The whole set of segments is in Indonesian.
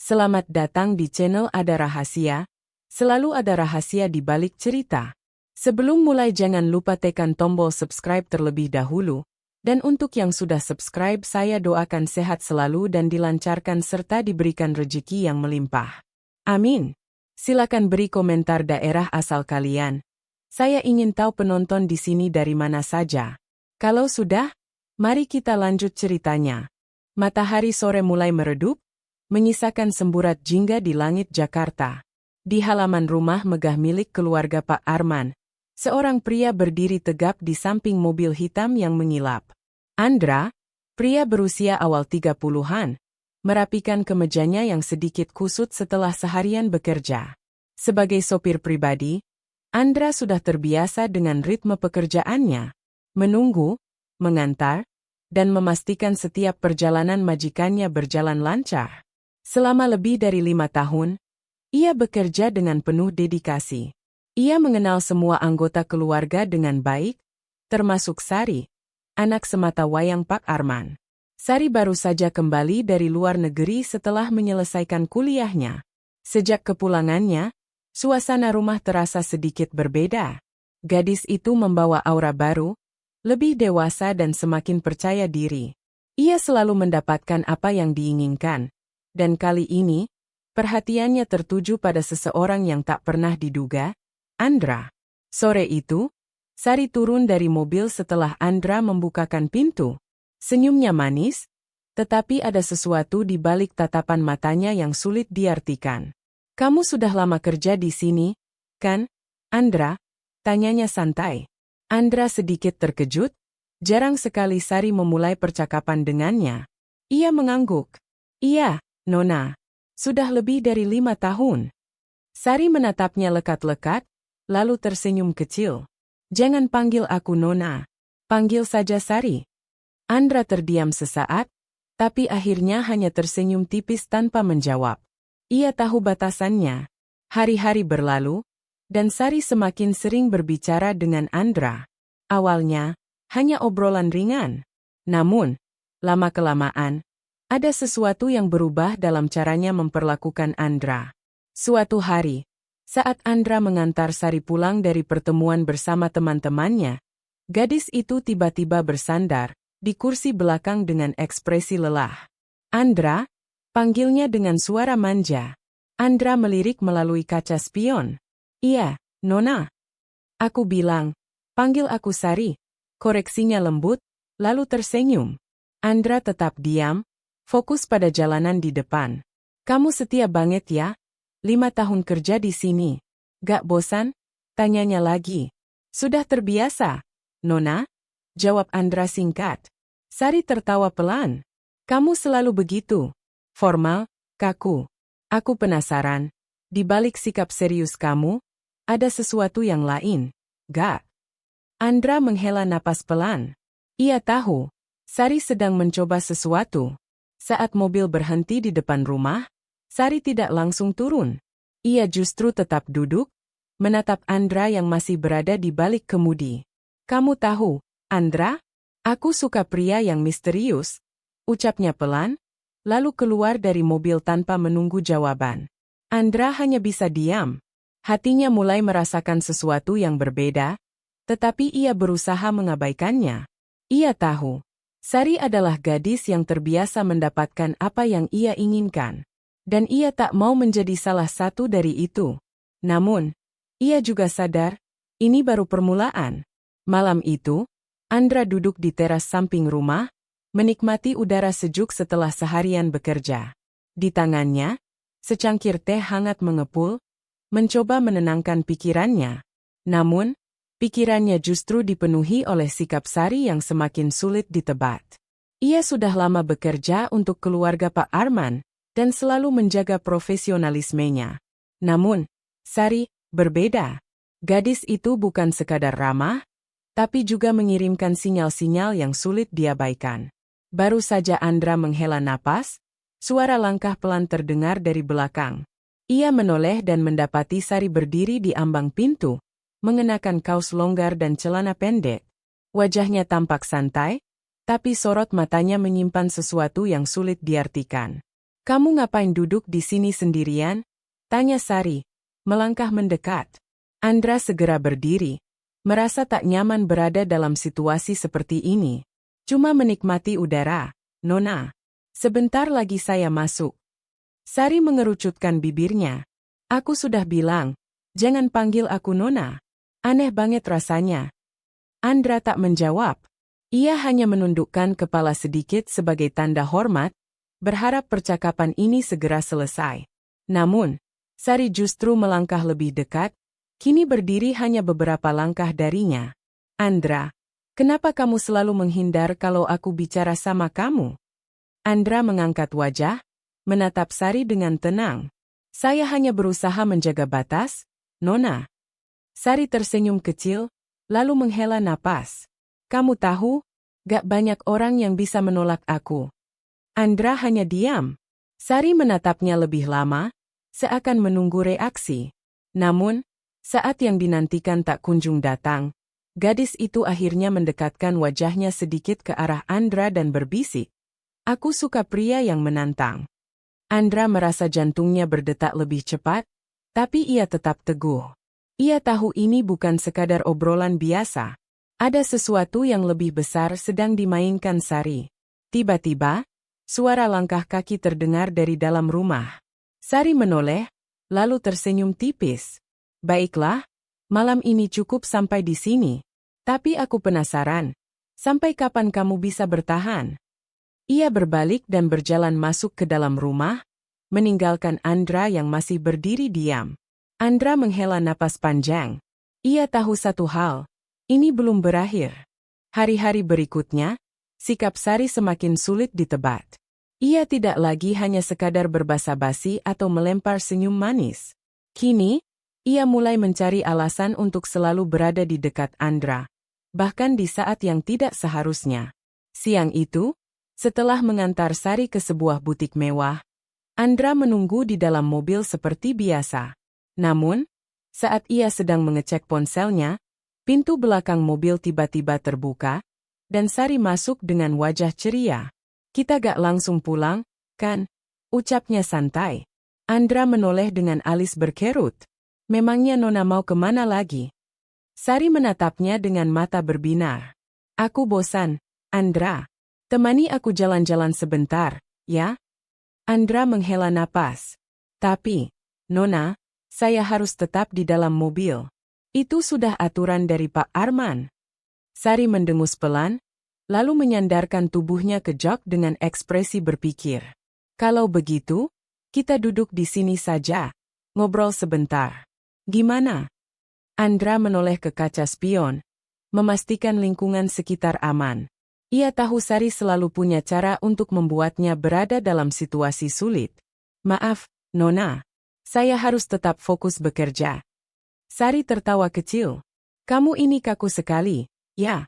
Selamat datang di channel Ada Rahasia. Selalu ada rahasia di balik cerita. Sebelum mulai jangan lupa tekan tombol subscribe terlebih dahulu. Dan untuk yang sudah subscribe saya doakan sehat selalu dan dilancarkan serta diberikan rezeki yang melimpah. Amin. Silakan beri komentar daerah asal kalian. Saya ingin tahu penonton di sini dari mana saja. Kalau sudah, mari kita lanjut ceritanya. Matahari sore mulai meredup, menyisakan semburat jingga di langit Jakarta. Di halaman rumah megah milik keluarga Pak Arman, seorang pria berdiri tegap di samping mobil hitam yang mengilap. Andra, pria berusia awal 30-an, merapikan kemejanya yang sedikit kusut setelah seharian bekerja. Sebagai sopir pribadi, Andra sudah terbiasa dengan ritme pekerjaannya, menunggu, mengantar, dan memastikan setiap perjalanan majikannya berjalan lancar. Selama lebih dari 5 tahun, ia bekerja dengan penuh dedikasi. Ia mengenal semua anggota keluarga dengan baik, termasuk Sari, anak semata wayang Pak Arman. Sari baru saja kembali dari luar negeri setelah menyelesaikan kuliahnya. Sejak kepulangannya, suasana rumah terasa sedikit berbeda. Gadis itu membawa aura baru, lebih dewasa dan semakin percaya diri. Ia selalu mendapatkan apa yang diinginkan. Dan kali ini, perhatiannya tertuju pada seseorang yang tak pernah diduga, Andra. Sore itu, Sari turun dari mobil setelah Andra membukakan pintu. Senyumnya manis, tetapi ada sesuatu di balik tatapan matanya yang sulit diartikan. "Kamu sudah lama kerja di sini, kan, Andra?" tanyanya santai. Andra sedikit terkejut, jarang sekali Sari memulai percakapan dengannya. Ia mengangguk. "Iya, Nona, sudah lebih dari 5 tahun. Sari menatapnya lekat-lekat, lalu tersenyum kecil. "Jangan panggil aku Nona. Panggil saja Sari." Andra terdiam sesaat, tapi akhirnya hanya tersenyum tipis tanpa menjawab. Ia tahu batasannya. Hari-hari berlalu, dan Sari semakin sering berbicara dengan Andra. Awalnya, hanya obrolan ringan. Namun, lama-kelamaan, ada sesuatu yang berubah dalam caranya memperlakukan Andra. Suatu hari, saat Andra mengantar Sari pulang dari pertemuan bersama teman-temannya, gadis itu tiba-tiba bersandar di kursi belakang dengan ekspresi lelah. "Andra?" panggilnya dengan suara manja. Andra melirik melalui kaca spion. "Iya, Nona. Aku bilang, panggil aku Sari," koreksinya lembut, lalu tersenyum. Andra tetap diam, fokus pada jalanan di depan. "Kamu setia banget ya? 5 tahun kerja di sini. Gak bosan?" tanyanya lagi. "Sudah terbiasa, Nona," jawab Andra singkat. Sari tertawa pelan. "Kamu selalu begitu. Formal, kaku. Aku penasaran, di balik sikap serius kamu, ada sesuatu yang lain, gak?" Andra menghela napas pelan. Ia tahu, Sari sedang mencoba sesuatu. Saat mobil berhenti di depan rumah, Sari tidak langsung turun. Ia justru tetap duduk, menatap Andra yang masih berada di balik kemudi. "Kamu tahu, Andra, aku suka pria yang misterius," ucapnya pelan, lalu keluar dari mobil tanpa menunggu jawaban. Andra hanya bisa diam. Hatinya mulai merasakan sesuatu yang berbeda, tetapi ia berusaha mengabaikannya. Ia tahu, Sari adalah gadis yang terbiasa mendapatkan apa yang ia inginkan. Dan ia tak mau menjadi salah satu dari itu. Namun, ia juga sadar, ini baru permulaan. Malam itu, Andra duduk di teras samping rumah, menikmati udara sejuk setelah seharian bekerja. Di tangannya, secangkir teh hangat mengepul, mencoba menenangkan pikirannya. Namun, pikirannya justru dipenuhi oleh sikap Sari yang semakin sulit ditebak. Ia sudah lama bekerja untuk keluarga Pak Arman, dan selalu menjaga profesionalismenya. Namun, Sari berbeda. Gadis itu bukan sekadar ramah, tapi juga mengirimkan sinyal-sinyal yang sulit diabaikan. Baru saja Andra menghela napas, suara langkah pelan terdengar dari belakang. Ia menoleh dan mendapati Sari berdiri di ambang pintu, mengenakan kaos longgar dan celana pendek. Wajahnya tampak santai, tapi sorot matanya menyimpan sesuatu yang sulit diartikan. Kamu ngapain duduk di sini sendirian? Tanya Sari, melangkah mendekat. Andra segera berdiri, merasa tak nyaman berada dalam situasi seperti ini. Cuma menikmati udara, Nona. Sebentar lagi saya masuk. Sari mengerucutkan bibirnya. Aku sudah bilang, jangan panggil aku Nona. Aneh banget rasanya. Andra tak menjawab. Ia hanya menundukkan kepala sedikit sebagai tanda hormat, berharap percakapan ini segera selesai. Namun, Sari justru melangkah lebih dekat, kini berdiri hanya beberapa langkah darinya. Andra, kenapa kamu selalu menghindar kalau aku bicara sama kamu? Andra mengangkat wajah, menatap Sari dengan tenang. Saya hanya berusaha menjaga batas, Nona. Sari tersenyum kecil, lalu menghela napas. Kamu tahu, gak banyak orang yang bisa menolak aku. Andra hanya diam. Sari menatapnya lebih lama, seakan menunggu reaksi. Namun, saat yang dinantikan tak kunjung datang, gadis itu akhirnya mendekatkan wajahnya sedikit ke arah Andra dan berbisik. Aku suka pria yang menantang. Andra merasa jantungnya berdetak lebih cepat, tapi ia tetap teguh. Ia tahu ini bukan sekadar obrolan biasa. Ada sesuatu yang lebih besar sedang dimainkan Sari. Tiba-tiba, suara langkah kaki terdengar dari dalam rumah. Sari menoleh, lalu tersenyum tipis. Baiklah, malam ini cukup sampai di sini. Tapi aku penasaran, sampai kapan kamu bisa bertahan? Ia berbalik dan berjalan masuk ke dalam rumah, meninggalkan Andra yang masih berdiri diam. Andra menghela napas panjang. Ia tahu satu hal. Ini belum berakhir. Hari-hari berikutnya, sikap Sari semakin sulit ditebak. Ia tidak lagi hanya sekadar berbasa-basi atau melempar senyum manis. Kini, ia mulai mencari alasan untuk selalu berada di dekat Andra, bahkan di saat yang tidak seharusnya. Siang itu, setelah mengantar Sari ke sebuah butik mewah, Andra menunggu di dalam mobil seperti biasa. Namun, saat ia sedang mengecek ponselnya, pintu belakang mobil tiba-tiba terbuka, dan Sari masuk dengan wajah ceria. Kita gak langsung pulang, kan? Ucapnya santai. Andra menoleh dengan alis berkerut. Memangnya Nona mau kemana lagi? Sari menatapnya dengan mata berbinar. Aku bosan, Andra. Temani aku jalan-jalan sebentar, ya? Andra menghela napas. Tapi, Nona, saya harus tetap di dalam mobil. Itu sudah aturan dari Pak Arman. Sari mendengus pelan, lalu menyandarkan tubuhnya ke jok dengan ekspresi berpikir. Kalau begitu, kita duduk di sini saja, ngobrol sebentar. Gimana? Andra menoleh ke kaca spion, memastikan lingkungan sekitar aman. Ia tahu Sari selalu punya cara untuk membuatnya berada dalam situasi sulit. Maaf, Nona. Saya harus tetap fokus bekerja. Sari tertawa kecil. Kamu ini kaku sekali, ya?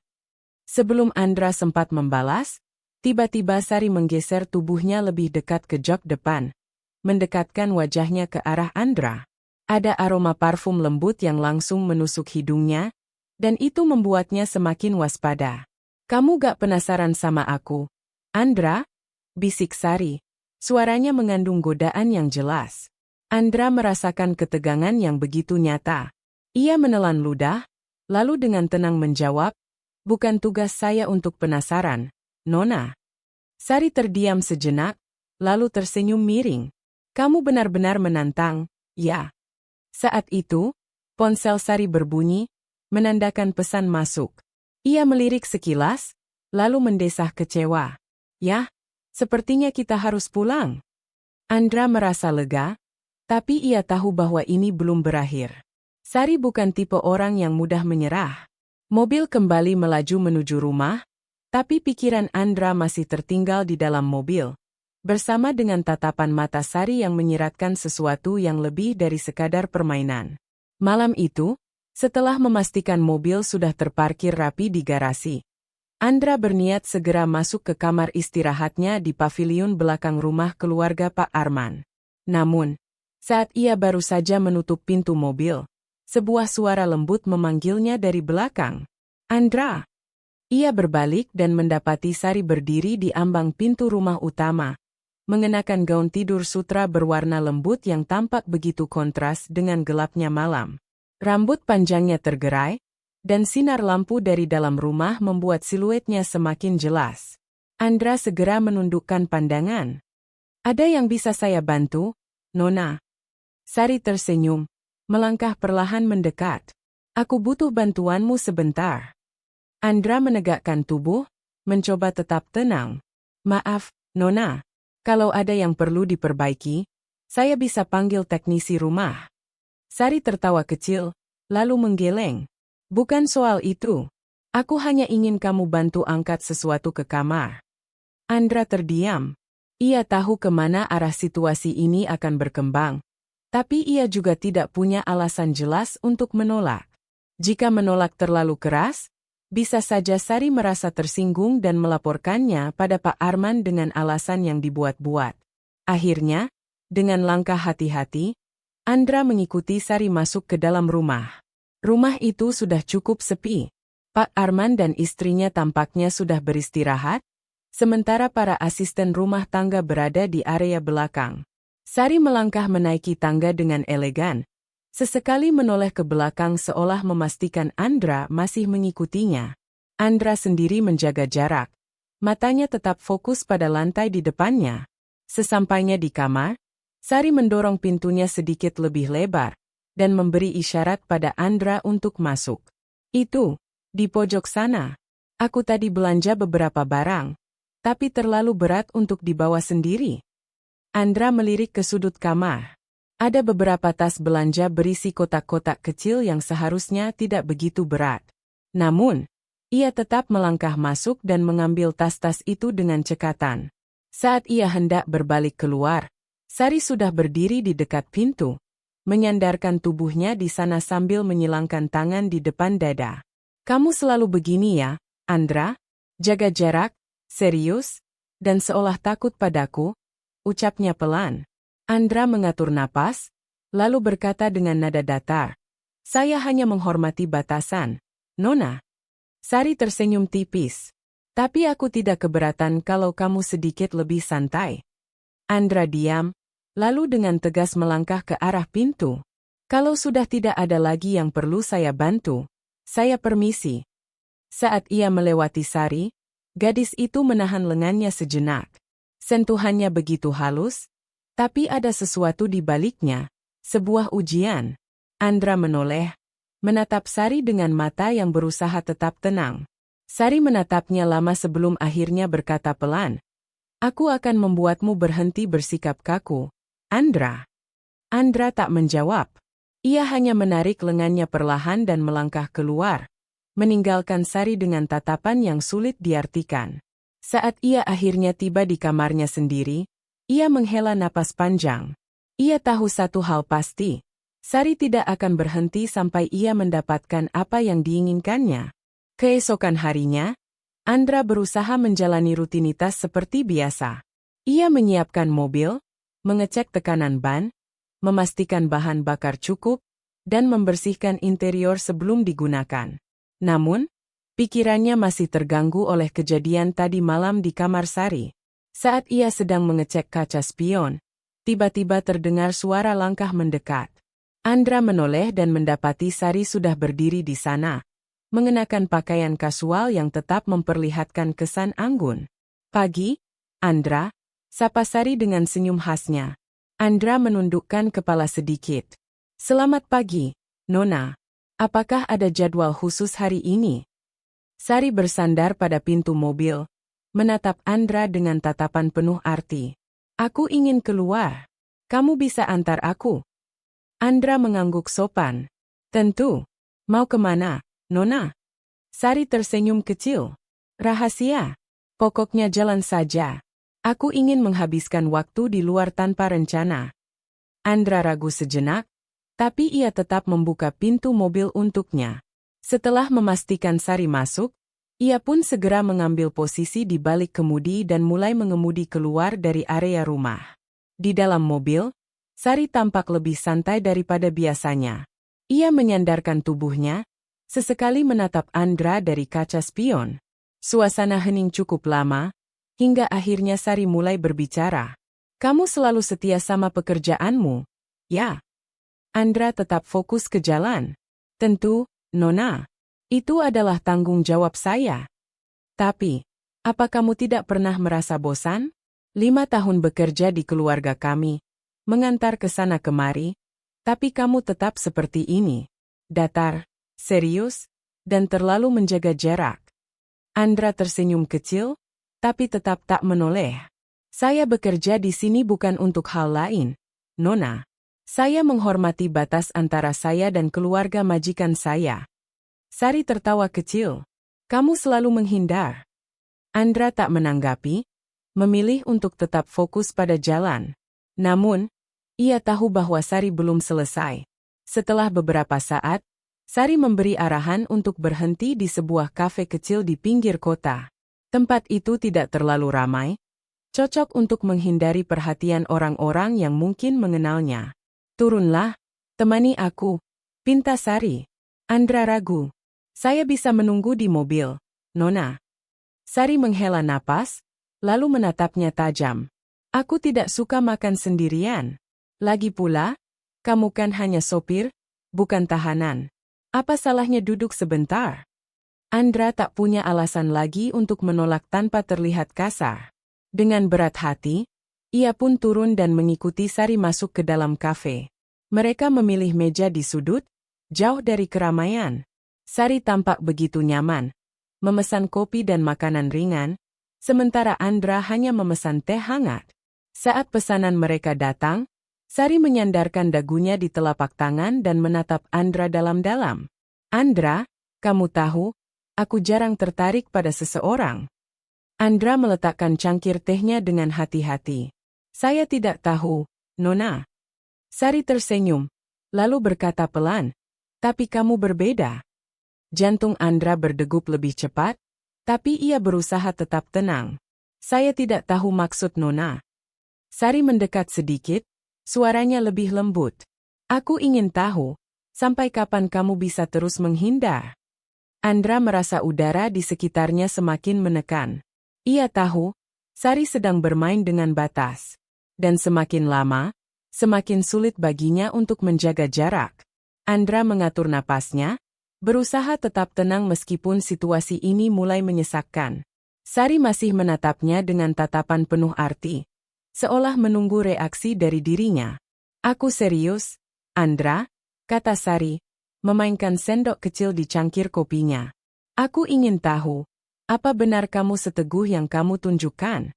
Sebelum Andra sempat membalas, tiba-tiba Sari menggeser tubuhnya lebih dekat ke jok depan, mendekatkan wajahnya ke arah Andra. Ada aroma parfum lembut yang langsung menusuk hidungnya, dan itu membuatnya semakin waspada. Kamu gak penasaran sama aku, Andra? Bisik Sari. Suaranya mengandung godaan yang jelas. Andra merasakan ketegangan yang begitu nyata. Ia menelan ludah, lalu dengan tenang menjawab, bukan tugas saya untuk penasaran, Nona. Sari terdiam sejenak, lalu tersenyum miring. Kamu benar-benar menantang, ya. Saat itu, ponsel Sari berbunyi, menandakan pesan masuk. Ia melirik sekilas, lalu mendesah kecewa. Yah, sepertinya kita harus pulang. Andra merasa lega, tapi ia tahu bahwa ini belum berakhir. Sari bukan tipe orang yang mudah menyerah. Mobil kembali melaju menuju rumah, tapi pikiran Andra masih tertinggal di dalam mobil, bersama dengan tatapan mata Sari yang menyiratkan sesuatu yang lebih dari sekadar permainan. Malam itu, setelah memastikan mobil sudah terparkir rapi di garasi, Andra berniat segera masuk ke kamar istirahatnya di paviliun belakang rumah keluarga Pak Arman. Namun, saat ia baru saja menutup pintu mobil, sebuah suara lembut memanggilnya dari belakang. Andra! Ia berbalik dan mendapati Sari berdiri di ambang pintu rumah utama, mengenakan gaun tidur sutra berwarna lembut yang tampak begitu kontras dengan gelapnya malam. Rambut panjangnya tergerai, dan sinar lampu dari dalam rumah membuat siluetnya semakin jelas. Andra segera menundukkan pandangan. "Ada yang bisa saya bantu, Nona?" Sari tersenyum, melangkah perlahan mendekat. "Aku butuh bantuanmu sebentar." Andra menegakkan tubuh, mencoba tetap tenang. "Maaf, Nona. Kalau ada yang perlu diperbaiki, saya bisa panggil teknisi rumah." Sari tertawa kecil, lalu menggeleng. "Bukan soal itu. Aku hanya ingin kamu bantu angkat sesuatu ke kamar." Andra terdiam. Ia tahu kemana arah situasi ini akan berkembang, tapi ia juga tidak punya alasan jelas untuk menolak. Jika menolak terlalu keras, bisa saja Sari merasa tersinggung dan melaporkannya pada Pak Arman dengan alasan yang dibuat-buat. Akhirnya, dengan langkah hati-hati, Andra mengikuti Sari masuk ke dalam rumah. Rumah itu sudah cukup sepi. Pak Arman dan istrinya tampaknya sudah beristirahat, sementara para asisten rumah tangga berada di area belakang. Sari melangkah menaiki tangga dengan elegan, sesekali menoleh ke belakang seolah memastikan Andra masih mengikutinya. Andra sendiri menjaga jarak. Matanya tetap fokus pada lantai di depannya. Sesampainya di kamar, Sari mendorong pintunya sedikit lebih lebar dan memberi isyarat pada Andra untuk masuk. "Itu, di pojok sana. Aku tadi belanja beberapa barang, tapi terlalu berat untuk dibawa sendiri." Andra melirik ke sudut kamar. Ada beberapa tas belanja berisi kotak-kotak kecil yang seharusnya tidak begitu berat. Namun, ia tetap melangkah masuk dan mengambil tas-tas itu dengan cekatan. Saat ia hendak berbalik keluar, Sari sudah berdiri di dekat pintu, menyandarkan tubuhnya di sana sambil menyilangkan tangan di depan dada. "Kamu selalu begini ya, Andra? Jaga jarak, serius, dan seolah takut padaku," ucapnya pelan. Andra mengatur napas, lalu berkata dengan nada datar, "Saya hanya menghormati batasan, Nona." Sari tersenyum tipis. "Tapi aku tidak keberatan kalau kamu sedikit lebih santai." Andra diam, lalu dengan tegas melangkah ke arah pintu. "Kalau sudah tidak ada lagi yang perlu saya bantu, saya permisi." Saat ia melewati Sari, gadis itu menahan lengannya sejenak. Sentuhannya begitu halus, tapi ada sesuatu di baliknya, sebuah ujian. Andra menoleh, menatap Sari dengan mata yang berusaha tetap tenang. Sari menatapnya lama sebelum akhirnya berkata pelan, "Aku akan membuatmu berhenti bersikap kaku, Andra." Andra tak menjawab. Ia hanya menarik lengannya perlahan dan melangkah keluar, meninggalkan Sari dengan tatapan yang sulit diartikan. Saat ia akhirnya tiba di kamarnya sendiri, ia menghela napas panjang. Ia tahu satu hal pasti, Sari tidak akan berhenti sampai ia mendapatkan apa yang diinginkannya. Keesokan harinya, Andra berusaha menjalani rutinitas seperti biasa. Ia menyiapkan mobil, mengecek tekanan ban, memastikan bahan bakar cukup, dan membersihkan interior sebelum digunakan. Namun, pikirannya masih terganggu oleh kejadian tadi malam di kamar Sari. Saat ia sedang mengecek kaca spion, tiba-tiba terdengar suara langkah mendekat. Andra menoleh dan mendapati Sari sudah berdiri di sana, mengenakan pakaian kasual yang tetap memperlihatkan kesan anggun. "Pagi, Andra," sapa Sari dengan senyum khasnya. Andra menundukkan kepala sedikit. "Selamat pagi, Nona. Apakah ada jadwal khusus hari ini?" Sari bersandar pada pintu mobil, menatap Andra dengan tatapan penuh arti. "Aku ingin keluar. Kamu bisa antar aku?" Andra mengangguk sopan. "Tentu. Mau kemana, Nona?" Sari tersenyum kecil. "Rahasia. Pokoknya jalan saja. Aku ingin menghabiskan waktu di luar tanpa rencana." Andra ragu sejenak, tapi ia tetap membuka pintu mobil untuknya. Setelah memastikan Sari masuk, ia pun segera mengambil posisi di balik kemudi dan mulai mengemudi keluar dari area rumah. Di dalam mobil, Sari tampak lebih santai daripada biasanya. Ia menyandarkan tubuhnya, sesekali menatap Andra dari kaca spion. Suasana hening cukup lama, hingga akhirnya Sari mulai berbicara. Kamu selalu setia sama pekerjaanmu, ya? Andra tetap fokus ke jalan. Tentu, Nona. Itu adalah tanggung jawab saya. Tapi, apa kamu tidak pernah merasa bosan? 5 tahun bekerja di keluarga kami, mengantar ke sana kemari, tapi kamu tetap seperti ini. Datar, serius, dan terlalu menjaga jarak. Andra tersenyum kecil, tapi tetap tak menoleh. Saya bekerja di sini bukan untuk hal lain, Nona. Saya menghormati batas antara saya dan keluarga majikan saya. Sari tertawa kecil. Kamu selalu menghindar. Andra tak menanggapi, memilih untuk tetap fokus pada jalan. Namun, ia tahu bahwa Sari belum selesai. Setelah beberapa saat, Sari memberi arahan untuk berhenti di sebuah kafe kecil di pinggir kota. Tempat itu tidak terlalu ramai, cocok untuk menghindari perhatian orang-orang yang mungkin mengenalnya. Turunlah, temani aku, pinta Sari. Andra ragu. Saya bisa menunggu di mobil, Nona. Sari menghela napas, lalu menatapnya tajam. Aku tidak suka makan sendirian. Lagi pula, kamu kan hanya sopir, bukan tahanan. Apa salahnya duduk sebentar? Andra tak punya alasan lagi untuk menolak tanpa terlihat kasar. Dengan berat hati, ia pun turun dan mengikuti Sari masuk ke dalam kafe. Mereka memilih meja di sudut, jauh dari keramaian. Sari tampak begitu nyaman, memesan kopi dan makanan ringan, sementara Andra hanya memesan teh hangat. Saat pesanan mereka datang, Sari menyandarkan dagunya di telapak tangan dan menatap Andra dalam-dalam. Andra, kamu tahu, aku jarang tertarik pada seseorang. Andra meletakkan cangkir tehnya dengan hati-hati. Saya tidak tahu, Nona. Sari tersenyum, lalu berkata pelan, tapi kamu berbeda. Jantung Andra berdegup lebih cepat, tapi ia berusaha tetap tenang. Saya tidak tahu maksud Nona. Sari mendekat sedikit, suaranya lebih lembut. Aku ingin tahu, sampai kapan kamu bisa terus menghindar? Andra merasa udara di sekitarnya semakin menekan. Ia tahu, Sari sedang bermain dengan batas. Dan semakin lama, semakin sulit baginya untuk menjaga jarak. Andra mengatur napasnya, berusaha tetap tenang meskipun situasi ini mulai menyesakkan. Sari masih menatapnya dengan tatapan penuh arti, seolah menunggu reaksi dari dirinya. Aku serius, Andra, kata Sari, memainkan sendok kecil di cangkir kopinya. Aku ingin tahu, apa benar kamu seteguh yang kamu tunjukkan?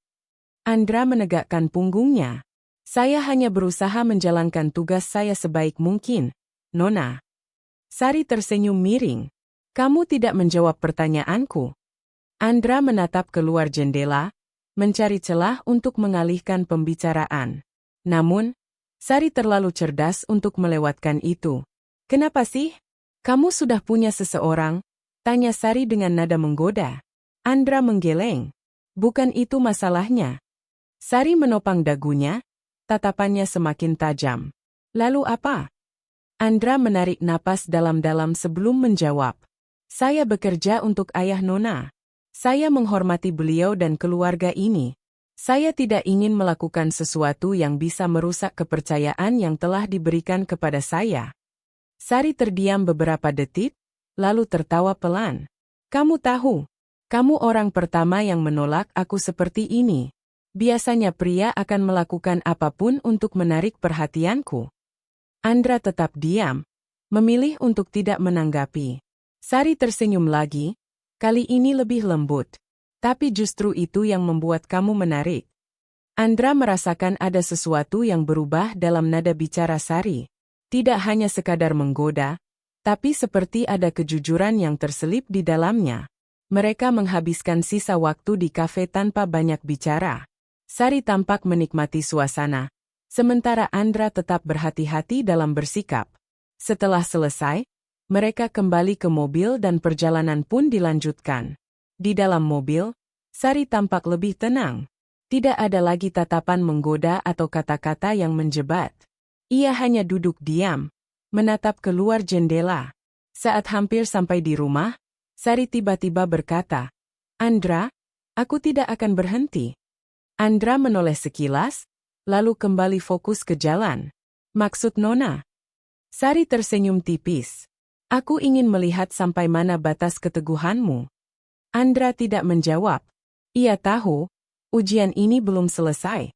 Andra menegakkan punggungnya. Saya hanya berusaha menjalankan tugas saya sebaik mungkin, Nona. Sari tersenyum miring. Kamu tidak menjawab pertanyaanku. Andra menatap keluar jendela, mencari celah untuk mengalihkan pembicaraan. Namun, Sari terlalu cerdas untuk melewatkan itu. Kenapa sih? Kamu sudah punya seseorang? Tanya Sari dengan nada menggoda. Andra menggeleng. Bukan itu masalahnya. Sari menopang dagunya, tatapannya semakin tajam. Lalu apa? Andra menarik napas dalam-dalam sebelum menjawab. Saya bekerja untuk ayah Nona. Saya menghormati beliau dan keluarga ini. Saya tidak ingin melakukan sesuatu yang bisa merusak kepercayaan yang telah diberikan kepada saya. Sari terdiam beberapa detik, lalu tertawa pelan. Kamu tahu, kamu orang pertama yang menolak aku seperti ini. Biasanya pria akan melakukan apapun untuk menarik perhatianku. Andra tetap diam, memilih untuk tidak menanggapi. Sari tersenyum lagi, kali ini lebih lembut. Tapi justru itu yang membuat kamu menarik. Andra merasakan ada sesuatu yang berubah dalam nada bicara Sari. Tidak hanya sekadar menggoda, tapi seperti ada kejujuran yang terselip di dalamnya. Mereka menghabiskan sisa waktu di kafe tanpa banyak bicara. Sari tampak menikmati suasana, sementara Andra tetap berhati-hati dalam bersikap. Setelah selesai, mereka kembali ke mobil dan perjalanan pun dilanjutkan. Di dalam mobil, Sari tampak lebih tenang. Tidak ada lagi tatapan menggoda atau kata-kata yang menjebat. Ia hanya duduk diam, menatap keluar jendela. Saat hampir sampai di rumah, Sari tiba-tiba berkata, Andra, aku tidak akan berhenti. Andra menoleh sekilas, lalu kembali fokus ke jalan. Maksud Nona? Sari tersenyum tipis. Aku ingin melihat sampai mana batas keteguhanmu. Andra tidak menjawab. Ia tahu, ujian ini belum selesai.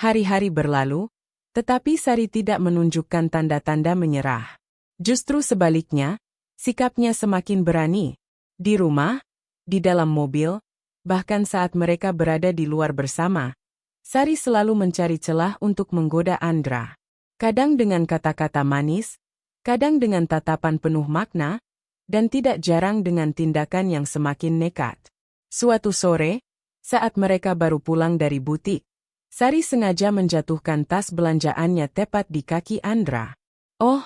Hari-hari berlalu, tetapi Sari tidak menunjukkan tanda-tanda menyerah. Justru sebaliknya, sikapnya semakin berani. Di rumah, di dalam mobil, bahkan saat mereka berada di luar bersama, Sari selalu mencari celah untuk menggoda Andra. Kadang dengan kata-kata manis, kadang dengan tatapan penuh makna, dan tidak jarang dengan tindakan yang semakin nekat. Suatu sore, saat mereka baru pulang dari butik, Sari sengaja menjatuhkan tas belanjaannya tepat di kaki Andra. "Oh,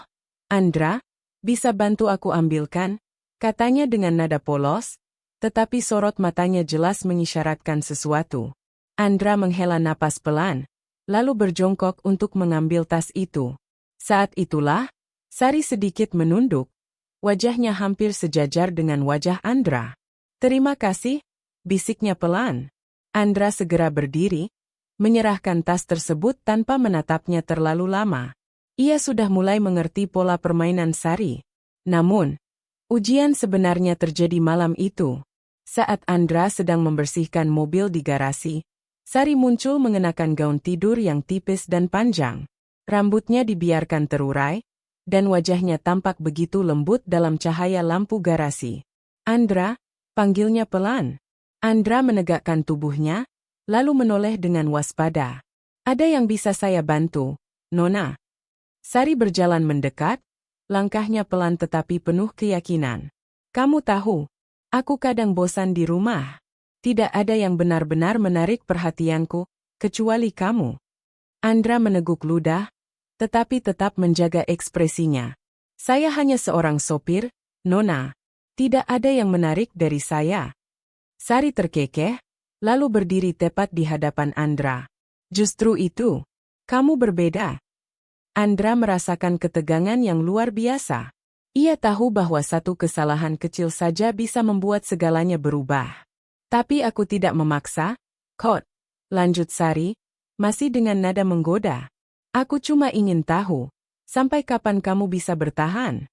Andra, bisa bantu aku ambilkan?" katanya dengan nada polos, tetapi sorot matanya jelas mengisyaratkan sesuatu. Andra menghela napas pelan, lalu berjongkok untuk mengambil tas itu. Saat itulah, Sari sedikit menunduk. Wajahnya hampir sejajar dengan wajah Andra. "Terima kasih," bisiknya pelan. Andra segera berdiri, menyerahkan tas tersebut tanpa menatapnya terlalu lama. Ia sudah mulai mengerti pola permainan Sari. Namun, ujian sebenarnya terjadi malam itu. Saat Andra sedang membersihkan mobil di garasi, Sari muncul mengenakan gaun tidur yang tipis dan panjang. Rambutnya dibiarkan terurai, dan wajahnya tampak begitu lembut dalam cahaya lampu garasi. "Andra," panggilnya pelan. Andra menegakkan tubuhnya, lalu menoleh dengan waspada. "Ada yang bisa saya bantu, Nona?" Sari berjalan mendekat, langkahnya pelan tetapi penuh keyakinan. "Kamu tahu, aku kadang bosan di rumah. Tidak ada yang benar-benar menarik perhatianku, kecuali kamu." Andra meneguk ludah, tetapi tetap menjaga ekspresinya. "Saya hanya seorang sopir, Nona. Tidak ada yang menarik dari saya." Sari terkekeh, lalu berdiri tepat di hadapan Andra. "Justru itu, kamu berbeda." Andra merasakan ketegangan yang luar biasa. Ia tahu bahwa satu kesalahan kecil saja bisa membuat segalanya berubah. "Tapi aku tidak memaksa, kok," lanjut Sari, masih dengan nada menggoda. "Aku cuma ingin tahu, sampai kapan kamu bisa bertahan?"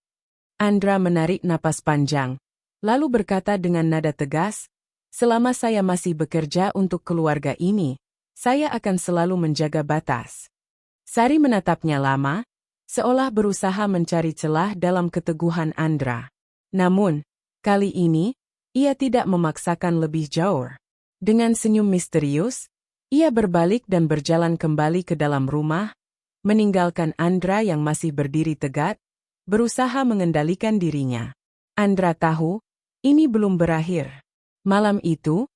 Andra menarik napas panjang, lalu berkata dengan nada tegas, "Selama saya masih bekerja untuk keluarga ini, saya akan selalu menjaga batas." Sari menatapnya lama, seolah berusaha mencari celah dalam keteguhan Andra. Namun, kali ini, ia tidak memaksakan lebih jauh. Dengan senyum misterius, ia berbalik dan berjalan kembali ke dalam rumah, meninggalkan Andra yang masih berdiri tegak, berusaha mengendalikan dirinya. Andra tahu, ini belum berakhir. Malam itu,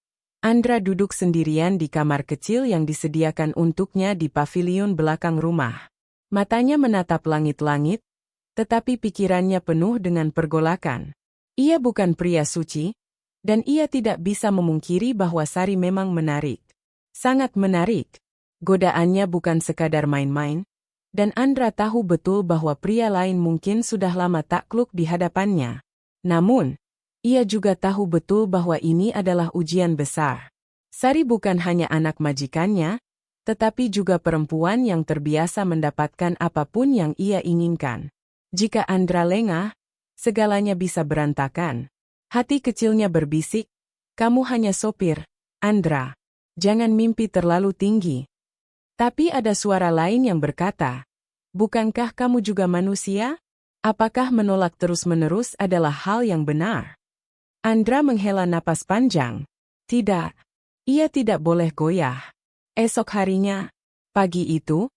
Andra duduk sendirian di kamar kecil yang disediakan untuknya di pavilion belakang rumah. Matanya menatap langit-langit, tetapi pikirannya penuh dengan pergolakan. Ia bukan pria suci, dan ia tidak bisa memungkiri bahwa Sari memang menarik. Sangat menarik. Godaannya bukan sekadar main-main, dan Andra tahu betul bahwa pria lain mungkin sudah lama takluk di hadapannya. Namun, ia juga tahu betul bahwa ini adalah ujian besar. Sari bukan hanya anak majikannya, tetapi juga perempuan yang terbiasa mendapatkan apapun yang ia inginkan. Jika Andra lengah, segalanya bisa berantakan. Hati kecilnya berbisik, "Kamu hanya sopir, Andra. Jangan mimpi terlalu tinggi." Tapi ada suara lain yang berkata, "Bukankah kamu juga manusia? Apakah menolak terus-menerus adalah hal yang benar?" Andra menghela napas panjang. Tidak. Ia tidak boleh goyah. Esok harinya, pagi itu,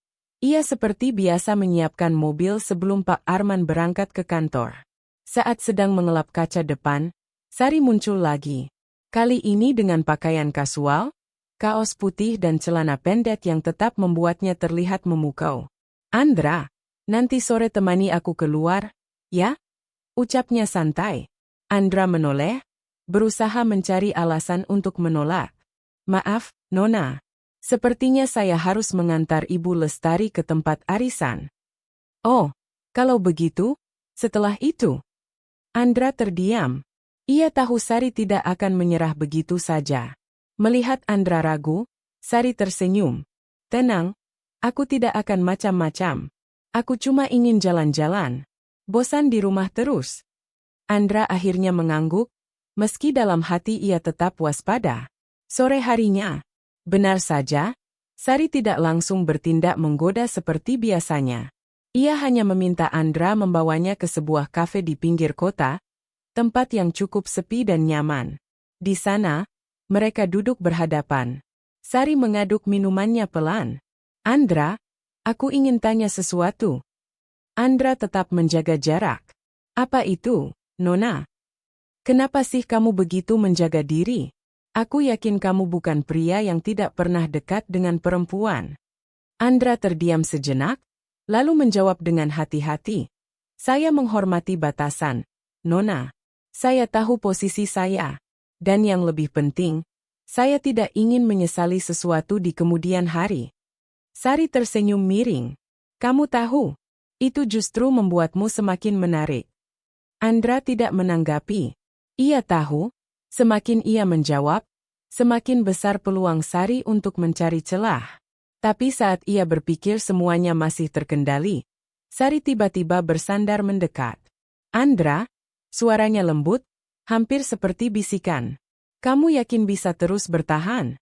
ia seperti biasa menyiapkan mobil sebelum Pak Arman berangkat ke kantor. Saat sedang mengelap kaca depan, Sari muncul lagi. Kali ini dengan pakaian kasual, kaos putih dan celana pendek yang tetap membuatnya terlihat memukau. "Andra, nanti sore temani aku keluar, ya?" ucapnya santai. Andra menoleh, berusaha mencari alasan untuk menolak. "Maaf, Nona. Sepertinya saya harus mengantar Ibu Lestari ke tempat arisan." "Oh, kalau begitu, setelah itu?" Andra terdiam. Ia tahu Sari tidak akan menyerah begitu saja. Melihat Andra ragu, Sari tersenyum. "Tenang, Aku tidak akan macam-macam. Aku cuma ingin jalan-jalan. Bosan di rumah terus. Andra akhirnya mengangguk, meski dalam hati ia tetap waspada. Sore harinya. Benar saja, Sari tidak langsung bertindak menggoda seperti biasanya. Ia hanya meminta Andra membawanya ke sebuah kafe di pinggir kota, tempat yang cukup sepi dan nyaman. Di sana, mereka duduk berhadapan. Sari mengaduk minumannya pelan. Andra, aku ingin tanya sesuatu. Andra tetap menjaga jarak. Apa itu, Nona? Kenapa sih kamu begitu menjaga diri? Aku yakin kamu bukan pria yang tidak pernah dekat dengan perempuan. Andra terdiam sejenak, lalu menjawab dengan hati-hati. Saya menghormati batasan, Nona. Saya tahu posisi saya. Dan yang lebih penting, saya tidak ingin menyesali sesuatu di kemudian hari. Sari tersenyum miring. Kamu tahu, itu justru membuatmu semakin menarik. Andra tidak menanggapi. Ia tahu, semakin ia menjawab, semakin besar peluang Sari untuk mencari celah. Tapi saat ia berpikir semuanya masih terkendali, Sari tiba-tiba bersandar mendekat. Andra, suaranya lembut, hampir seperti bisikan. Kamu yakin bisa terus bertahan?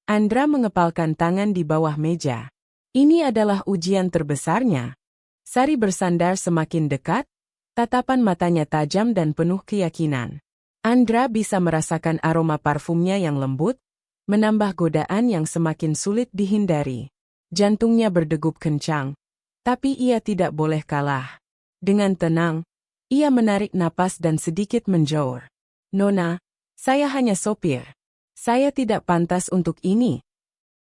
Andra mengepalkan tangan di bawah meja. Ini adalah ujian terbesarnya. Sari bersandar semakin dekat, tatapan matanya tajam dan penuh keyakinan. Andra bisa merasakan aroma parfumnya yang lembut, menambah godaan yang semakin sulit dihindari. Jantungnya berdegup kencang, tapi ia tidak boleh kalah. Dengan tenang, ia menarik napas dan sedikit menjauh. Nona, saya hanya sopir. Saya tidak pantas untuk ini.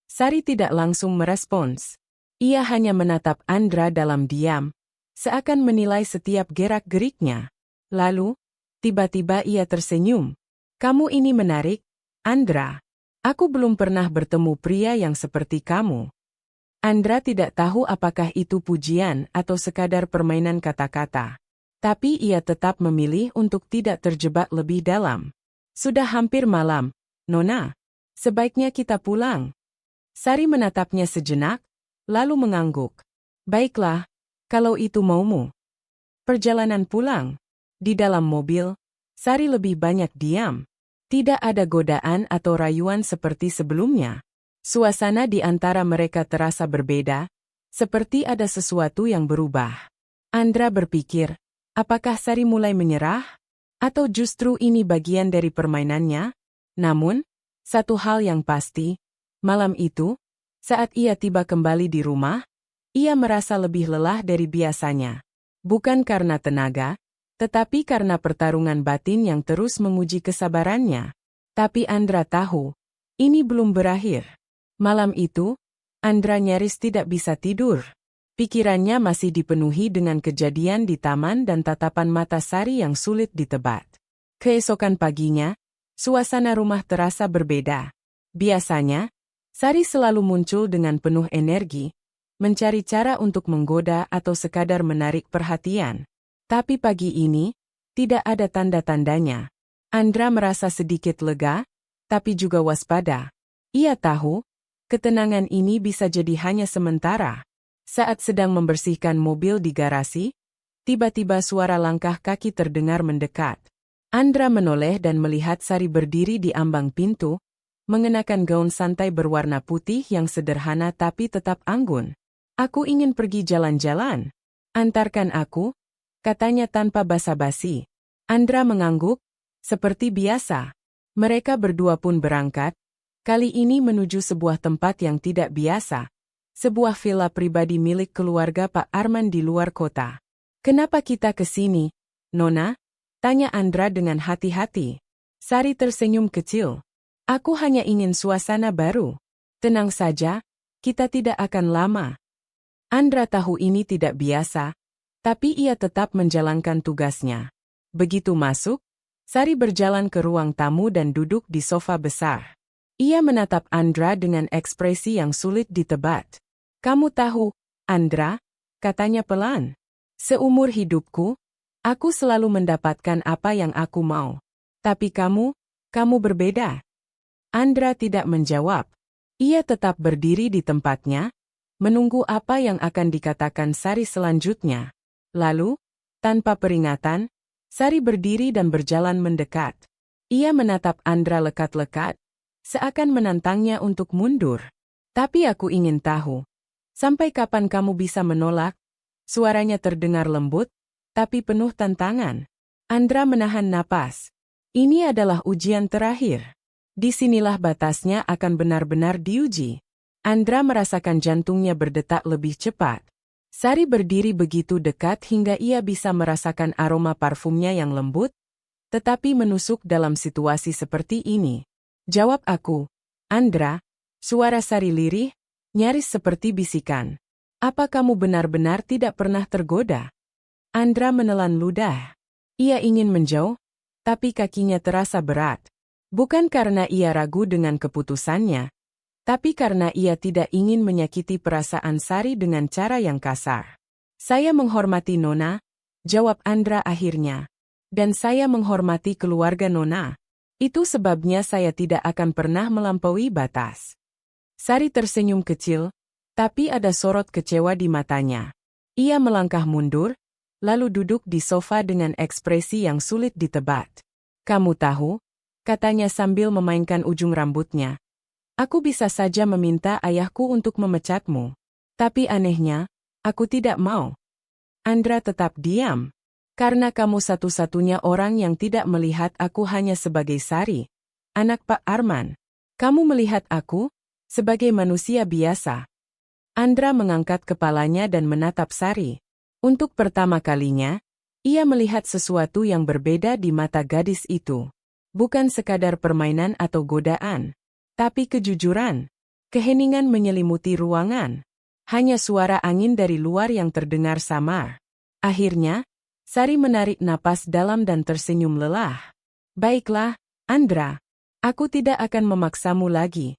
Sari tidak langsung merespons. Ia hanya menatap Andra dalam diam, seakan menilai setiap gerak-geriknya. Lalu, tiba-tiba ia tersenyum. Kamu ini menarik, Andra. Aku belum pernah bertemu pria yang seperti kamu. Andra tidak tahu apakah itu pujian atau sekadar permainan kata-kata. Tapi ia tetap memilih untuk tidak terjebak lebih dalam. Sudah hampir malam, Nona. Sebaiknya kita pulang. Sari menatapnya sejenak, lalu mengangguk. Baiklah, kalau itu maumu. Perjalanan pulang. Di dalam mobil, Sari lebih banyak diam. Tidak ada godaan atau rayuan seperti sebelumnya. Suasana di antara mereka terasa berbeda, seperti ada sesuatu yang berubah. Andra berpikir, apakah Sari mulai menyerah? Atau justru ini bagian dari permainannya? Namun, satu hal yang pasti, malam itu, saat ia tiba kembali di rumah, ia merasa lebih lelah dari biasanya. Bukan karena tenaga, tetapi karena pertarungan batin yang terus menguji kesabarannya. Tapi Andra tahu, ini belum berakhir. Malam itu, Andra nyaris tidak bisa tidur. Pikirannya masih dipenuhi dengan kejadian di taman dan tatapan mata Sari yang sulit ditebak. Keesokan paginya, suasana rumah terasa berbeda. Biasanya, Sari selalu muncul dengan penuh energi, mencari cara untuk menggoda atau sekadar menarik perhatian. Tapi pagi ini, tidak ada tanda-tandanya. Andra merasa sedikit lega, tapi juga waspada. Ia tahu, ketenangan ini bisa jadi hanya sementara. Saat sedang membersihkan mobil di garasi, tiba-tiba suara langkah kaki terdengar mendekat. Andra menoleh dan melihat Sari berdiri di ambang pintu, mengenakan gaun santai berwarna putih yang sederhana tapi tetap anggun. Aku ingin pergi jalan-jalan. Antarkan aku, katanya tanpa basa-basi. Andra mengangguk, seperti biasa. Mereka berdua pun berangkat, kali ini menuju sebuah tempat yang tidak biasa. Sebuah villa pribadi milik keluarga Pak Arman di luar kota. Kenapa kita ke sini, Nona? Tanya Andra dengan hati-hati. Sari tersenyum kecil. Aku hanya ingin suasana baru. Tenang saja, kita tidak akan lama. Andra tahu ini tidak biasa, tapi ia tetap menjalankan tugasnya. Begitu masuk, Sari berjalan ke ruang tamu dan duduk di sofa besar. Ia menatap Andra dengan ekspresi yang sulit ditebak. Kamu tahu, Andra, katanya pelan. Seumur hidupku, aku selalu mendapatkan apa yang aku mau. Tapi kamu berbeda. Andra tidak menjawab. Ia tetap berdiri di tempatnya, menunggu apa yang akan dikatakan Sari selanjutnya. Lalu, tanpa peringatan, Sari berdiri dan berjalan mendekat. Ia menatap Andra lekat-lekat, seakan menantangnya untuk mundur. Tapi aku ingin tahu, sampai kapan kamu bisa menolak? Suaranya terdengar lembut, tapi penuh tantangan. Andra menahan napas. Ini adalah ujian terakhir. Disinilah batasnya akan benar-benar diuji. Andra merasakan jantungnya berdetak lebih cepat. Sari berdiri begitu dekat hingga ia bisa merasakan aroma parfumnya yang lembut, tetapi menusuk dalam situasi seperti ini. Jawab aku, Andra. Suara Sari lirih, nyaris seperti bisikan. Apa kamu benar-benar tidak pernah tergoda? Andra menelan ludah. Ia ingin menjauh, tapi kakinya terasa berat. Bukan karena ia ragu dengan keputusannya, tapi karena ia tidak ingin menyakiti perasaan Sari dengan cara yang kasar. Saya menghormati Nona, jawab Andra akhirnya. Dan saya menghormati keluarga Nona. Itu sebabnya saya tidak akan pernah melampaui batas. Sari tersenyum kecil, tapi ada sorot kecewa di matanya. Ia melangkah mundur, lalu duduk di sofa dengan ekspresi yang sulit ditebak. Kamu tahu, katanya sambil memainkan ujung rambutnya. Aku bisa saja meminta ayahku untuk memecatmu. Tapi anehnya, aku tidak mau. Andra tetap diam. Karena kamu satu-satunya orang yang tidak melihat aku hanya sebagai Sari, anak Pak Arman. Kamu melihat aku sebagai manusia biasa. Andra mengangkat kepalanya dan menatap Sari. Untuk pertama kalinya, ia melihat sesuatu yang berbeda di mata gadis itu. Bukan sekadar permainan atau godaan, tapi kejujuran. Keheningan menyelimuti ruangan. Hanya suara angin dari luar yang terdengar samar. Akhirnya, Sari menarik napas dalam dan tersenyum lelah. Baiklah, Andra. Aku tidak akan memaksamu lagi.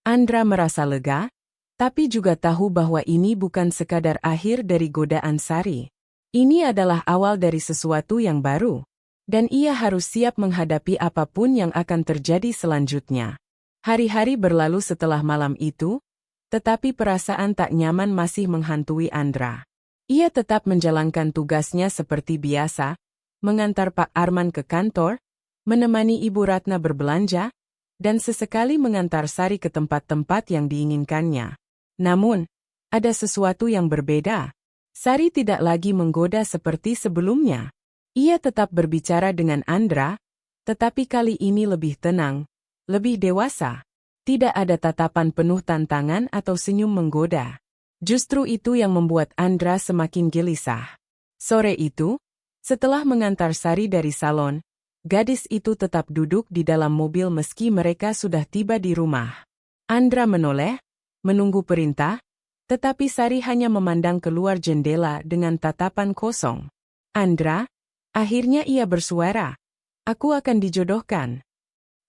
Andra merasa lega, tapi juga tahu bahwa ini bukan sekadar akhir dari godaan Sari. Ini adalah awal dari sesuatu yang baru. Dan ia harus siap menghadapi apapun yang akan terjadi selanjutnya. Hari-hari berlalu setelah malam itu, tetapi perasaan tak nyaman masih menghantui Andra. Ia tetap menjalankan tugasnya seperti biasa, mengantar Pak Arman ke kantor, menemani Ibu Ratna berbelanja, dan sesekali mengantar Sari ke tempat-tempat yang diinginkannya. Namun, ada sesuatu yang berbeda. Sari tidak lagi menggoda seperti sebelumnya. Ia tetap berbicara dengan Andra, tetapi kali ini lebih tenang, lebih dewasa. Tidak ada tatapan penuh tantangan atau senyum menggoda. Justru itu yang membuat Andra semakin gelisah. Sore itu, setelah mengantar Sari dari salon, gadis itu tetap duduk di dalam mobil meski mereka sudah tiba di rumah. Andra menoleh, menunggu perintah, tetapi Sari hanya memandang keluar jendela dengan tatapan kosong. Andra, akhirnya ia bersuara. Aku akan dijodohkan.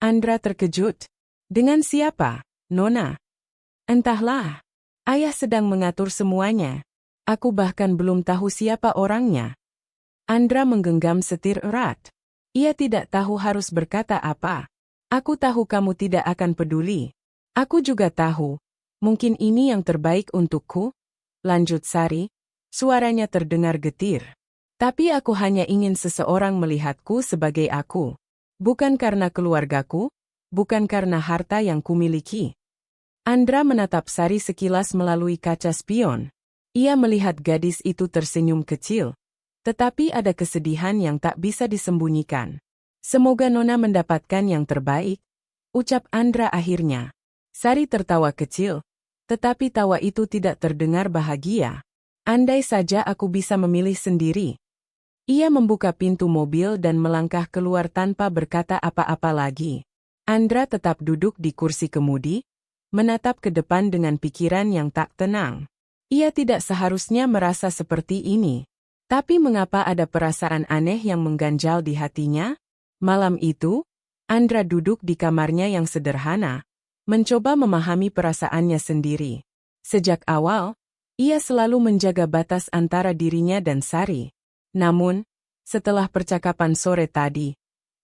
Andra terkejut. Dengan siapa, Nona? Entahlah. Ayah sedang mengatur semuanya. Aku bahkan belum tahu siapa orangnya. Andra menggenggam setir erat. Ia tidak tahu harus berkata apa. Aku tahu kamu tidak akan peduli. Aku juga tahu. Mungkin ini yang terbaik untukku, lanjut Sari. Suaranya terdengar getir. Tapi aku hanya ingin seseorang melihatku sebagai aku. Bukan karena keluargaku, bukan karena harta yang kumiliki. Andra menatap Sari sekilas melalui kaca spion. Ia melihat gadis itu tersenyum kecil. Tetapi ada kesedihan yang tak bisa disembunyikan. Semoga Nona mendapatkan yang terbaik, ucap Andra akhirnya. Sari tertawa kecil. Tetapi tawa itu tidak terdengar bahagia. Andai saja aku bisa memilih sendiri. Ia membuka pintu mobil dan melangkah keluar tanpa berkata apa-apa lagi. Andra tetap duduk di kursi kemudi, menatap ke depan dengan pikiran yang tak tenang. Ia tidak seharusnya merasa seperti ini. Tapi mengapa ada perasaan aneh yang mengganjal di hatinya? Malam itu, Andra duduk di kamarnya yang sederhana, mencoba memahami perasaannya sendiri. Sejak awal, ia selalu menjaga batas antara dirinya dan Sari. Namun, setelah percakapan sore tadi,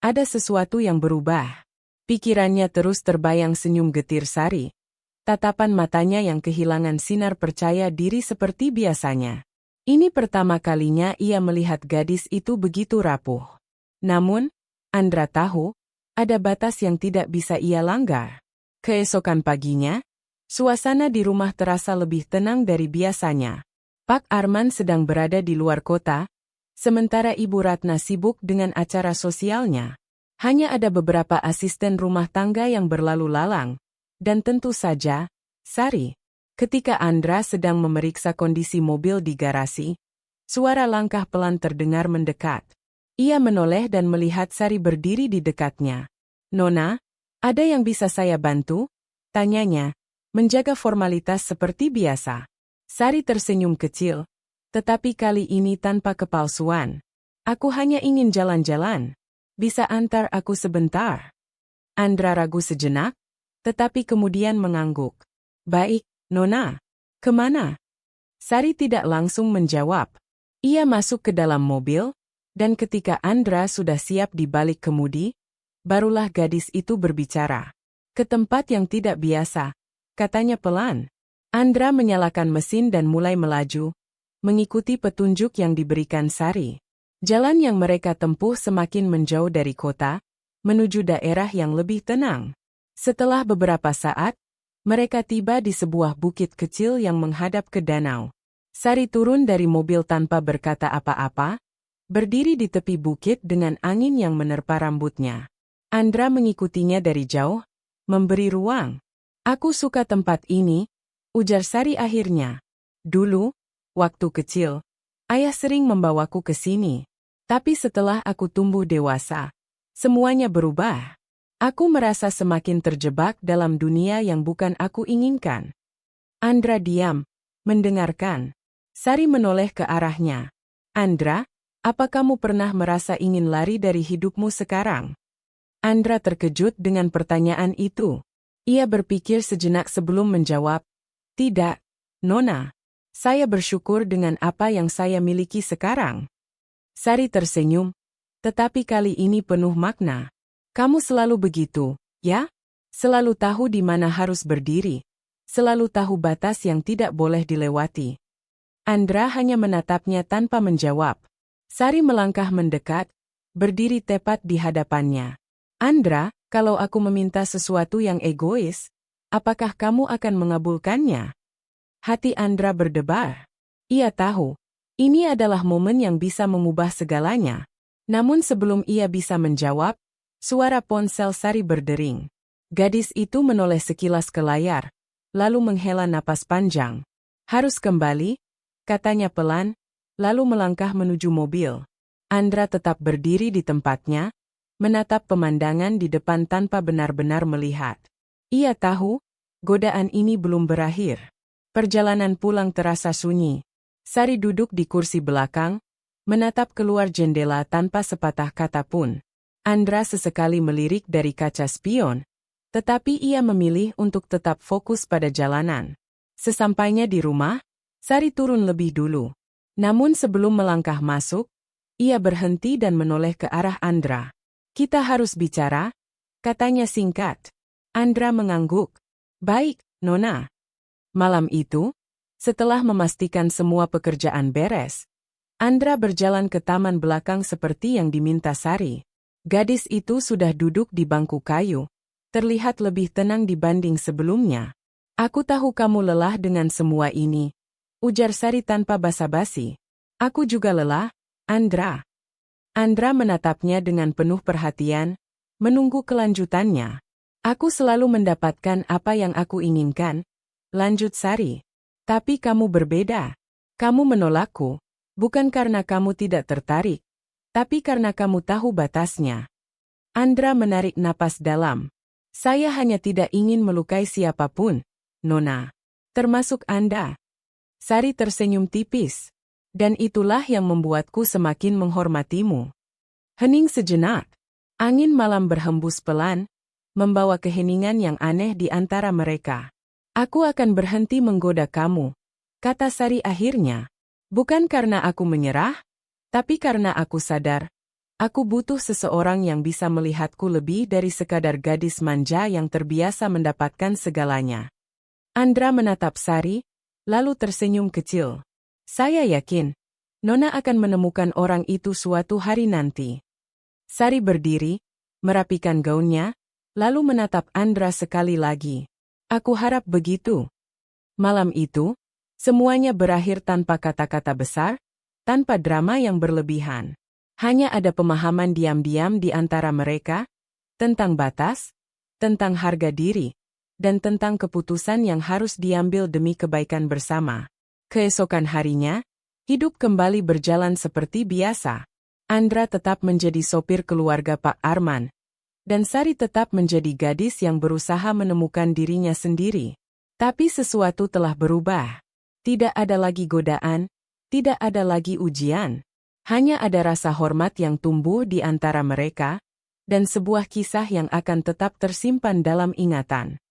ada sesuatu yang berubah. Pikirannya terus terbayang senyum getir Sari. tatapan matanya yang kehilangan sinar percaya diri seperti biasanya. Ini pertama kalinya ia melihat gadis itu begitu rapuh. Namun, Andra tahu, ada batas yang tidak bisa ia langgar. Keesokan paginya, suasana di rumah terasa lebih tenang dari biasanya. Pak Arman sedang berada di luar kota, sementara Ibu Ratna sibuk dengan acara sosialnya. Hanya ada beberapa asisten rumah tangga yang berlalu lalang. Dan tentu saja, Sari. Ketika Andra sedang memeriksa kondisi mobil di garasi, suara langkah pelan terdengar mendekat. Ia menoleh dan melihat Sari berdiri di dekatnya. "Nona, ada yang bisa saya bantu?" tanyanya, menjaga formalitas seperti biasa. Sari tersenyum kecil, tetapi kali ini tanpa kepalsuan. "Aku hanya ingin jalan-jalan. Bisa antar aku sebentar?" Andra ragu sejenak, tetapi kemudian mengangguk. "Baik, Nona. Kemana?" Sari tidak langsung menjawab. Ia masuk ke dalam mobil, dan ketika Andra sudah siap di balik kemudi, barulah gadis itu berbicara. "Ke tempat yang tidak biasa," katanya pelan. Andra menyalakan mesin dan mulai melaju, mengikuti petunjuk yang diberikan Sari. Jalan yang mereka tempuh semakin menjauh dari kota, menuju daerah yang lebih tenang. Setelah beberapa saat, mereka tiba di sebuah bukit kecil yang menghadap ke danau. Sari turun dari mobil tanpa berkata apa-apa, berdiri di tepi bukit dengan angin yang menerpa rambutnya. Andra mengikutinya dari jauh, memberi ruang. "Aku suka tempat ini," ujar Sari akhirnya. "Dulu, waktu kecil, ayah sering membawaku ke sini. Tapi setelah aku tumbuh dewasa, semuanya berubah. Aku merasa semakin terjebak dalam dunia yang bukan aku inginkan." Andra diam, mendengarkan. Sari menoleh ke arahnya. "Andra, apa kamu pernah merasa ingin lari dari hidupmu sekarang?" Andra terkejut dengan pertanyaan itu. Ia berpikir sejenak sebelum menjawab, "Tidak, Nona. Saya bersyukur dengan apa yang saya miliki sekarang." Sari tersenyum, tetapi kali ini penuh makna. "Kamu selalu begitu, ya? Selalu tahu di mana harus berdiri. Selalu tahu batas yang tidak boleh dilewati." Andra hanya menatapnya tanpa menjawab. Sari melangkah mendekat, berdiri tepat di hadapannya. "Andra, kalau aku meminta sesuatu yang egois, apakah kamu akan mengabulkannya?" Hati Andra berdebar. Ia tahu, ini adalah momen yang bisa mengubah segalanya. Namun sebelum ia bisa menjawab, suara ponsel Sari berdering. Gadis itu menoleh sekilas ke layar, lalu menghela napas panjang. "Harus kembali," katanya pelan, lalu melangkah menuju mobil. Andra tetap berdiri di tempatnya, menatap pemandangan di depan tanpa benar-benar melihat. Ia tahu, godaan ini belum berakhir. Perjalanan pulang terasa sunyi. Sari duduk di kursi belakang, menatap keluar jendela tanpa sepatah kata pun. Andra sesekali melirik dari kaca spion, tetapi ia memilih untuk tetap fokus pada jalanan. Sesampainya di rumah, Sari turun lebih dulu. Namun sebelum melangkah masuk, ia berhenti dan menoleh ke arah Andra. "Kita harus bicara," katanya singkat. Andra mengangguk. "Baik, Nona." Malam itu, setelah memastikan semua pekerjaan beres, Andra berjalan ke taman belakang seperti yang diminta Sari. Gadis itu sudah duduk di bangku kayu, terlihat lebih tenang dibanding sebelumnya. "Aku tahu kamu lelah dengan semua ini," ujar Sari tanpa basa-basi. "Aku juga lelah, Andra." Andra menatapnya dengan penuh perhatian, menunggu kelanjutannya. "Aku selalu mendapatkan apa yang aku inginkan," lanjut Sari. "Tapi kamu berbeda. Kamu menolakku, bukan karena kamu tidak tertarik, tapi karena kamu tahu batasnya." Andra menarik napas dalam. "Saya hanya tidak ingin melukai siapapun, Nona. Termasuk Anda." Sari tersenyum tipis. "Dan itulah yang membuatku semakin menghormatimu." Hening sejenak. Angin malam berhembus pelan, membawa keheningan yang aneh di antara mereka. "Aku akan berhenti menggoda kamu," kata Sari akhirnya. "Bukan karena aku menyerah, tapi karena aku sadar, aku butuh seseorang yang bisa melihatku lebih dari sekadar gadis manja yang terbiasa mendapatkan segalanya." Andra menatap Sari, lalu tersenyum kecil. Saya yakin, Nona akan menemukan orang itu suatu hari nanti. Sari berdiri, merapikan gaunnya, lalu menatap Andra sekali lagi. Aku harap begitu. Malam itu, semuanya berakhir tanpa kata-kata besar, tanpa drama yang berlebihan. Hanya ada pemahaman diam-diam di antara mereka, tentang batas, tentang harga diri, dan tentang keputusan yang harus diambil demi kebaikan bersama. Keesokan harinya, hidup kembali berjalan seperti biasa. Andra tetap menjadi sopir keluarga Pak Arman, dan Sari tetap menjadi gadis yang berusaha menemukan dirinya sendiri. Tapi sesuatu telah berubah. Tidak ada lagi godaan, tidak ada lagi ujian. Hanya ada rasa hormat yang tumbuh di antara mereka, dan sebuah kisah yang akan tetap tersimpan dalam ingatan.